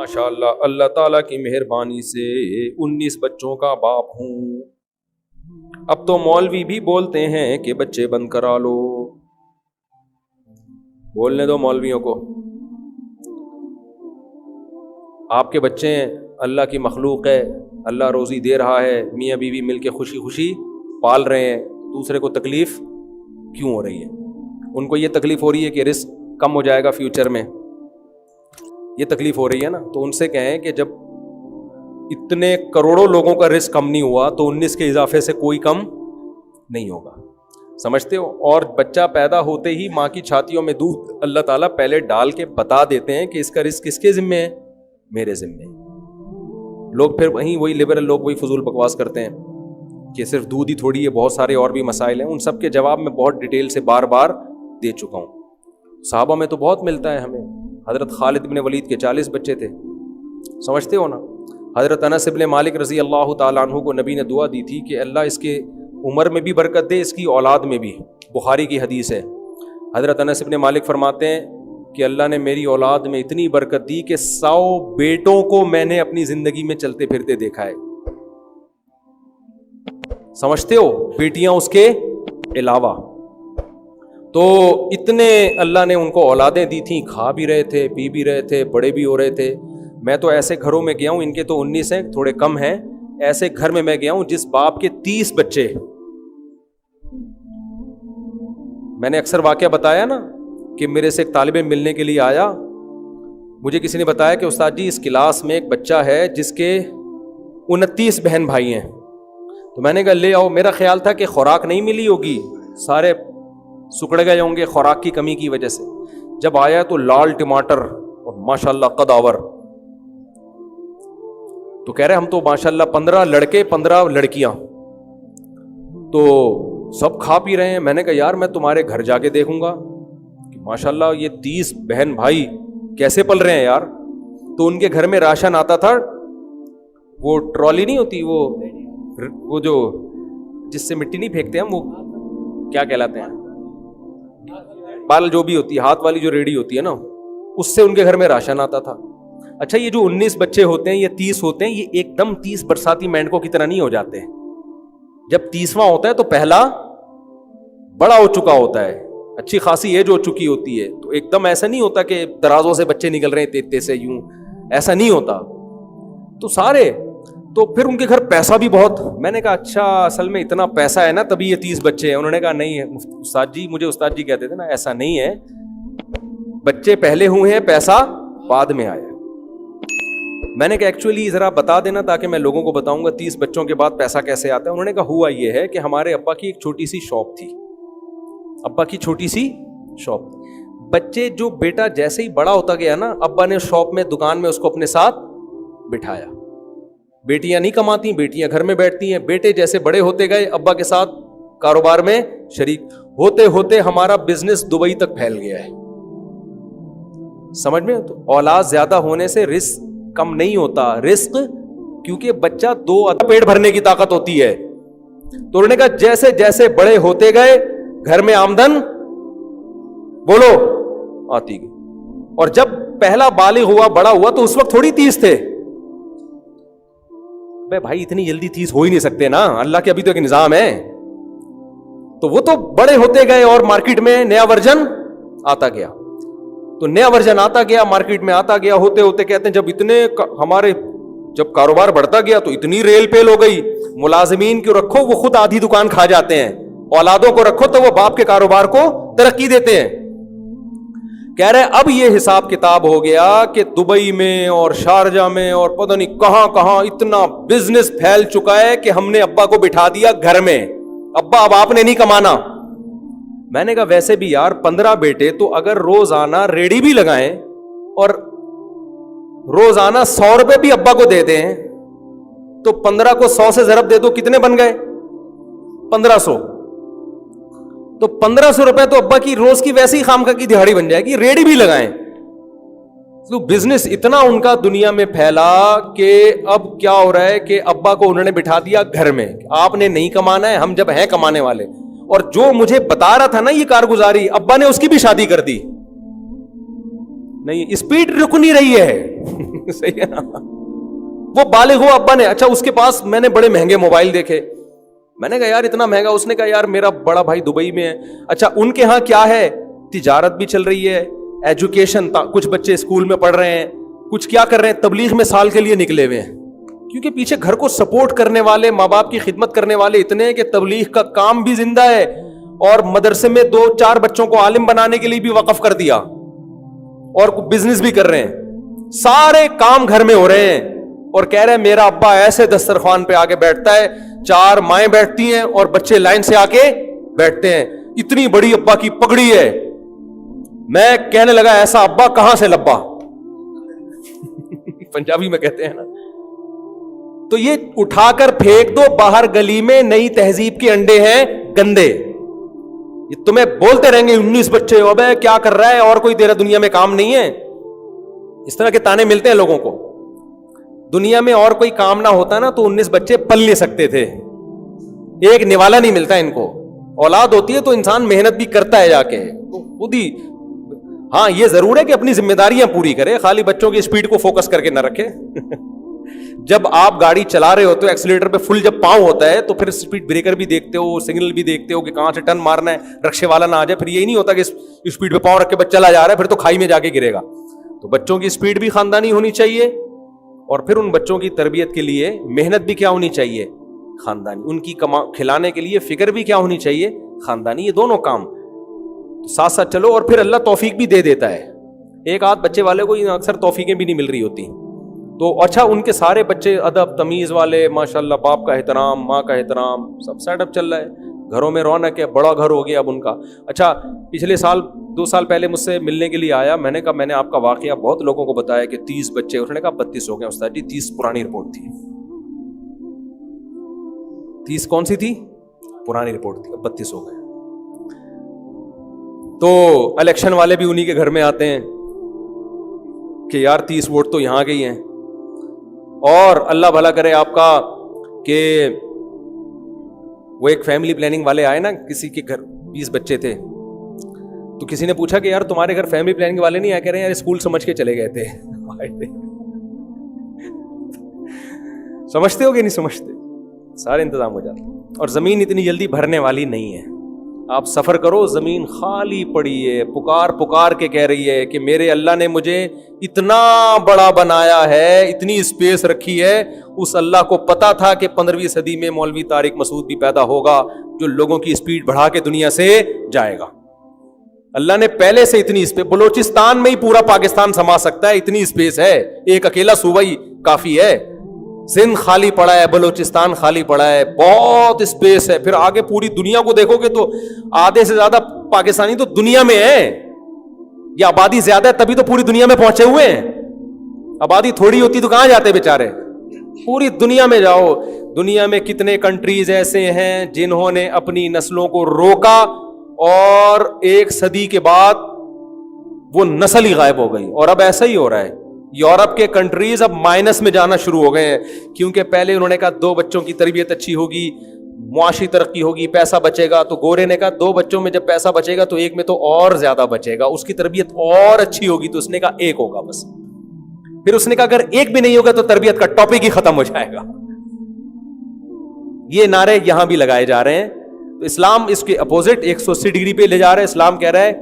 ماشاءاللہ اللہ تعالیٰ کی مہربانی سے 19 بچوں کا باپ ہوں. اب تو مولوی بھی بولتے ہیں کہ بچے بند کرا لو. بولنے دو مولویوں کو. آپ کے بچے ہیں, اللہ کی مخلوق ہے, اللہ روزی دے رہا ہے, میاں بیوی مل کے خوشی خوشی پال رہے ہیں, دوسرے کو تکلیف کیوں ہو رہی ہے؟ ان کو یہ تکلیف ہو رہی ہے کہ رزق کم ہو جائے گا فیوچر میں, یہ تکلیف ہو رہی ہے نا. تو ان سے کہیں کہ جب اتنے کروڑوں لوگوں کا رزق کم نہیں ہوا تو 19 کے اضافے سے کوئی کم نہیں ہوگا. سمجھتے ہو؟ اور بچہ پیدا ہوتے ہی ماں کی چھاتیوں میں دودھ اللہ تعالیٰ پہلے ڈال کے بتا دیتے ہیں کہ اس کا رزق کس کے ذمے ہے؟ میرے ذمے. لوگ پھر وہی لبرل لوگ وہی فضول بکواس کرتے ہیں کہ صرف دودھ ہی تھوڑی ہے, بہت سارے اور بھی مسائل ہیں. ان سب کے جواب میں بہت ڈیٹیل سے بار بار دے چکا ہوں. صحابہ میں تو بہت ملتا ہے ہمیں. حضرت خالد بن ولید کے 40 بچے تھے, سمجھتے ہو نا. حضرت انس بن مالک رضی اللہ تعالیٰ عنہ کو نبی نے دعا دی تھی کہ اللہ اس کے عمر میں بھی برکت دے, اس کی اولاد میں بھی. بخاری کی حدیث ہے. حضرت انس بن مالک فرماتے ہیں کہ اللہ نے میری اولاد میں اتنی برکت دی کہ 100 بیٹوں کو میں نے اپنی زندگی میں چلتے پھرتے دیکھا ہے. سمجھتے ہو؟ بیٹیاں اس کے علاوہ. تو اتنے اللہ نے ان کو اولادیں دی تھیں, کھا بھی رہے تھے, پی بھی رہے تھے, بڑے بھی ہو رہے تھے. میں تو ایسے گھروں میں گیا ہوں, ان کے تو 19 ہیں, تھوڑے کم ہیں, ایسے گھر میں گیا ہوں جس باپ کے 30 بچے. میں نے اکثر واقعہ بتایا نا کہ میرے سے ایک طالب علم ملنے کے لیے آیا. مجھے کسی نے بتایا کہ استاد جی اس کلاس میں ایک بچہ ہے جس کے 29 بہن بھائی ہیں. تو میں نے کہا لے آؤ. میرا خیال تھا کہ خوراک نہیں ملی ہوگی, سارے سکڑ گئے ہوں گے خوراک کی کمی کی وجہ سے. جب آیا تو لال ٹماٹر اور ماشاءاللہ قداور. تو کہہ رہے ہم تو ماشاءاللہ 15 لڑکے 15 لڑکیاں, تو سب کھا پی رہے ہیں. میں نے کہا یار میں تمہارے گھر جا کے دیکھوں گا کہ ماشاءاللہ یہ 30 بہن بھائی کیسے پل رہے ہیں یار. تو ان کے گھر میں راشن آتا تھا, وہ ٹرالی نہیں ہوتی, وہ جو جس سے مٹی نہیں پھینکتے ہم, وہ کیا کہلاتے ہیں, بال جو بھی ہوتی ہے, ہاتھ والی جو ریڈی ہوتی ہے نا, اس سے ان کے گھر میں راشن آتا تھا. اچھا یہ جو 19 بچے ہوتے ہیں, یہ 30 ہوتے ہیں, یہ ایک دم 30 برساتی مینڈکوں کی طرح نہیں ہو جاتے. جب 30واں ہوتا ہے تو پہلا بڑا ہو چکا ہوتا ہے, اچھی خاصی ایج ہو چکی ہوتی ہے. تو ایک دم ایسا نہیں ہوتا کہ درازوں سے بچے نکل رہے ہیں تیتے سے یوں, ایسا نہیں ہوتا. تو سارے, تو پھر ان کے گھر پیسہ بھی بہت. میں نے کہا اچھا اصل میں اتنا پیسہ ہے نا تبھی یہ 30 بچے ہیں. انہوں نے کہا نہیں ہے استاد جی, مجھے استاد جی کہتے تھے نا, ایسا نہیں ہے, بچے پہلے ہوئے ہیں, پیسہ بعد میں آیا. میں نے کہا ایکچولی ذرا بتا دینا تاکہ میں لوگوں کو بتاؤں گا 30 بچوں کے بعد پیسہ کیسے آتا ہے. انہوں نے کہا ہوا یہ ہے کہ ہمارے ابا کی ایک چھوٹی سی شاپ تھی, ابا کی چھوٹی سی شاپ. بچے جو بیٹا جیسے ہی بڑا ہوتا گیا نا, ابا نے شاپ میں دکان میں اس کو اپنے ساتھ بٹھایا. بیٹیاں نہیں کماتی, بیٹیاں گھر میں بیٹھتی ہیں. بیٹے جیسے بڑے ہوتے گئے ابا کے ساتھ کاروبار میں شریک ہوتے ہوتے ہمارا بزنس دبئی تک پھیل گیا ہے. سمجھ میں؟ تو اولاد زیادہ ہونے سے رزق کم نہیں ہوتا. رزق کیونکہ بچہ 2 پیٹ بھرنے کی طاقت ہوتی ہے. تو انہوں نے کہا جیسے جیسے بڑے ہوتے گئے گھر میں آمدن بولو آتی گئی. اور جب پہلا بالغ ہوا, بڑا ہوا, تو اس وقت تھوڑی 30 تھے. بھائی اتنی جلدی 30 ہو ہی نہیں سکتے نا, اللہ کے ابھی تو ایک نظام ہے. تو وہ تو بڑے ہوتے گئے اور مارکیٹ میں نیا ورژن آتا گیا. تو نیا ورژن آتا گیا, مارکیٹ میں آتا گیا, ہوتے ہوتے کہتے ہیں جب اتنے ہمارے جب کاروبار بڑھتا گیا تو اتنی ریل پیل ہو گئی. ملازمین کو رکھو وہ خود آدھی دکان کھا جاتے ہیں, اولادوں کو رکھو تو وہ باپ کے کاروبار کو ترقی دیتے ہیں. کہہ رہے اب یہ حساب کتاب ہو گیا کہ دبئی میں اور شارجہ میں اور پتہ نہیں کہاں کہاں اتنا بزنس پھیل چکا ہے کہ ہم نے ابا کو بٹھا دیا گھر میں, ابا اب آپ نے نہیں کمانا. میں نے کہا ویسے بھی یار 15 بیٹے تو اگر روزانہ ریڑھی بھی لگائیں اور روزانہ 100 روپے بھی ابا کو دے دیں تو 15 کو 100 سے ضرب دے دو, کتنے بن گئے؟ 1500. تو 1500 روپے تو ابا کی روز کی ویسی ہی خامخواہ کی دہاڑی بن جائے گی. ریڑھی بھی لگائیں. تو بزنس اتنا ان کا دنیا میں پھیلا کہ اب کیا ہو رہا ہے کہ ابا کو انہوں نے بٹھا دیا گھر میں, آپ نے نہیں کمانا ہے, ہم جب ہیں کمانے والے. اور جو مجھے بتا رہا تھا نا یہ کارگزاری, ابا نے اس کی بھی شادی کر دی. نہیں, اسپیڈ رک نہیں رہی ہے. صحیح ہے نا. وہ بالغ ہوا ابا نے, اچھا اس کے پاس میں نے بڑے مہنگے موبائل دیکھے, میں نے کہا یار اتنا مہنگا, اس نے کہا یار میرا بڑا بھائی دبئی میں ہے. اچھا ان کے ہاں کیا ہے, تجارت بھی چل رہی ہے, ایجوکیشن, کچھ بچے اسکول میں پڑھ رہے ہیں, کچھ کیا کر رہے ہیں, تبلیغ میں سال کے لیے نکلے ہوئے ہیں, کیونکہ پیچھے گھر کو سپورٹ کرنے والے, ماں باپ کی خدمت کرنے والے اتنے ہیں کہ تبلیغ کا کام بھی زندہ ہے, اور مدرسے میں 2-4 بچوں کو عالم بنانے کے لیے بھی وقف کر دیا, اور بزنس بھی کر رہے ہیں, سارے کام گھر میں ہو رہے ہیں, اور کہہ رہے ہیں میرا ابا ایسے دسترخوان پہ آگے بیٹھتا ہے, 4 مائیں بیٹھتی ہیں اور بچے لائن سے آ کے بیٹھتے ہیں, اتنی بڑی ابا کی پگڑی ہے. میں کہنے لگا ایسا ابا کہاں سے لبا, پنجابی میں کہتے ہیں نا. تو یہ اٹھا کر پھینک دو باہر گلی میں, نئی تہذیب کے انڈے ہیں گندے. یہ تمہیں بولتے رہیں گے 19 بچے, ابے کیا کر رہا ہے, اور کوئی تیرا دنیا میں کام نہیں ہے. اس طرح کے تانے ملتے ہیں لوگوں کو. دنیا میں اور کوئی کام نہ ہوتا نا تو 19 بچے پل نہیں سکتے تھے, ایک نوالا نہیں ملتا ان کو. اولاد ہوتی ہے تو انسان محنت بھی کرتا ہے جا کے خود ہی. ہاں یہ ضرور ہے کہ اپنی ذمہ داریاں پوری کرے, خالی بچوں کی اسپیڈ کو فوکس کر کے نہ رکھے. جب آپ گاڑی چلا رہے ہوتے ہو, ایکسیلیٹر پہ فل جب پاؤں ہوتا ہے تو پھر اسپیڈ بریکر بھی دیکھتے ہو, سگنل بھی دیکھتے ہو کہ کہاں سے ٹرن مارنا ہے, رکشے والا نہ آ جائے. پھر یہی نہیں ہوتا کہ اسپیڈ پہ پاؤں رکھ کے بچہ چلا جا رہا ہے, پھر تو کھائی میں جا کے گرے گا. تو بچوں کی اسپیڈ بھی خاندانی ہونی چاہیے, اور پھر ان بچوں کی تربیت کے لیے محنت بھی کیا ہونی چاہیے, خاندانی. ان کی کھلانے کے لیے فکر بھی کیا ہونی چاہیے, خاندانی. یہ دونوں کام ساتھ ساتھ چلو, اور پھر اللہ توفیق بھی دے دیتا ہے. ایک آدھ بچے والے کو اکثر توفیقیں بھی نہیں مل رہی ہوتی. تو اچھا ان کے سارے بچے ادب تمیز والے, ماشاءاللہ, باپ کا احترام, ماں کا احترام, سب سیٹ اپ چل رہا ہے, گھروں میں رونق ہے, بڑا گھر ہو گیا اب ان کا. اچھا پچھلے سال 2 سال پہلے مجھ سے ملنے کے لیے آیا, میں نے کہا میں نے آپ کا واقعہ بہت لوگوں کو بتایا کہ 30 بچے, اس نے کہا 32 ہو گئے. استاد جی 30 پرانی رپورٹ تھی. 30 کون سی تھی, پرانی رپورٹ تھی, اب 32 ہو گئے. تو الیکشن والے بھی انہی کے گھر میں آتے ہیں کہ یار 30 ووٹ تو یہاں گئی ہیں. اور اللہ بھلا کرے آپ کا کہ وہ ایک فیملی پلاننگ والے آئے نا, کسی کے گھر 20 بچے تھے, تو کسی نے پوچھا کہ یار تمہارے گھر فیملی پلاننگ والے نہیں آئے, کہہ رہے ہیں یار اسکول سمجھ کے چلے گئے تھے. سمجھتے ہو کہ نہیں سمجھتے, سارے انتظام ہو جاتے. اور زمین اتنی جلدی بھرنے والی نہیں ہے. آپ سفر کرو, زمین خالی پڑی ہے, پکار پکار کے کہہ رہی ہے کہ میرے اللہ نے مجھے اتنا بڑا بنایا ہے, اتنی اسپیس رکھی ہے. اس اللہ کو پتا تھا کہ 15ویں صدی میں مولوی طارق مسعود بھی پیدا ہوگا جو لوگوں کی اسپیڈ بڑھا کے دنیا سے جائے گا. اللہ نے پہلے سے اتنی اسپیس, بلوچستان میں ہی پورا پاکستان سما سکتا ہے, اتنی اسپیس ہے, ایک اکیلا صوبہ ہی کافی ہے. سندھ خالی پڑا ہے, بلوچستان خالی پڑا ہے, بہت اسپیس ہے. پھر آگے پوری دنیا کو دیکھو گے تو آدھے سے زیادہ پاکستانی تو دنیا میں ہے. یہ آبادی زیادہ ہے تبھی تو پوری دنیا میں پہنچے ہوئے ہیں. آبادی تھوڑی ہوتی تو کہاں جاتے بیچارے, پوری دنیا میں جاؤ. دنیا میں کتنے کنٹریز ایسے ہیں جنہوں نے اپنی نسلوں کو روکا, اور 1 صدی کے بعد وہ نسل ہی غائب ہو گئی. اور اب ایسا ہی ہو رہا ہے. یورپ کے کنٹریز اب مائنس میں جانا شروع ہو گئے ہیں, کیونکہ پہلے انہوں نے کہا 2 بچوں کی تربیت اچھی ہوگی, معاشی ترقی ہوگی, پیسہ بچے گا. تو گورے نے کہا 2 بچوں میں جب پیسہ بچے گا تو 1 میں تو اور زیادہ بچے گا, اس کی تربیت اور اچھی ہوگی. تو اس نے کہا 1 ہوگا بس. پھر اس نے کہا اگر 1 بھی نہیں ہوگا تو تربیت کا ٹاپک ہی ختم ہو جائے گا. یہ نعرے یہاں بھی لگائے جا رہے ہیں. تو اسلام اس کے اپوزٹ 180 ڈگری پہ لے جا رہا ہے. اسلام کہہ رہا ہے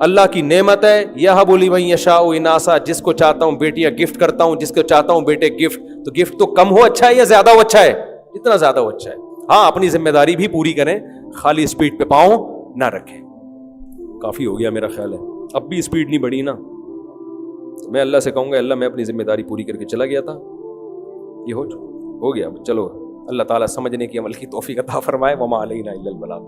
اللہ کی نعمت ہے, یہب لمن یشاء اناسا, جس کو چاہتا ہوں بیٹیاں گفٹ کرتا ہوں, جس کو چاہتا ہوں بیٹے گفٹ. تو گفٹ تو کم ہو اچھا ہے یا زیادہ ہو اچھا ہے, جتنا زیادہ ہو اچھا ہے. ہاں اپنی ذمہ داری بھی پوری کریں, خالی اسپیڈ پہ پاؤں نہ رکھیں. کافی ہو گیا میرا خیال ہے, اب بھی اسپیڈ نہیں بڑھی نا. میں اللہ سے کہوں گا اللہ میں اپنی ذمہ داری پوری کر کے چلا گیا تھا, یہ ہو گیا. چلو اللہ تعالیٰ سمجھنے کی عمل کی توفیق عطا فرمائے. وما علینا الا البلاغ.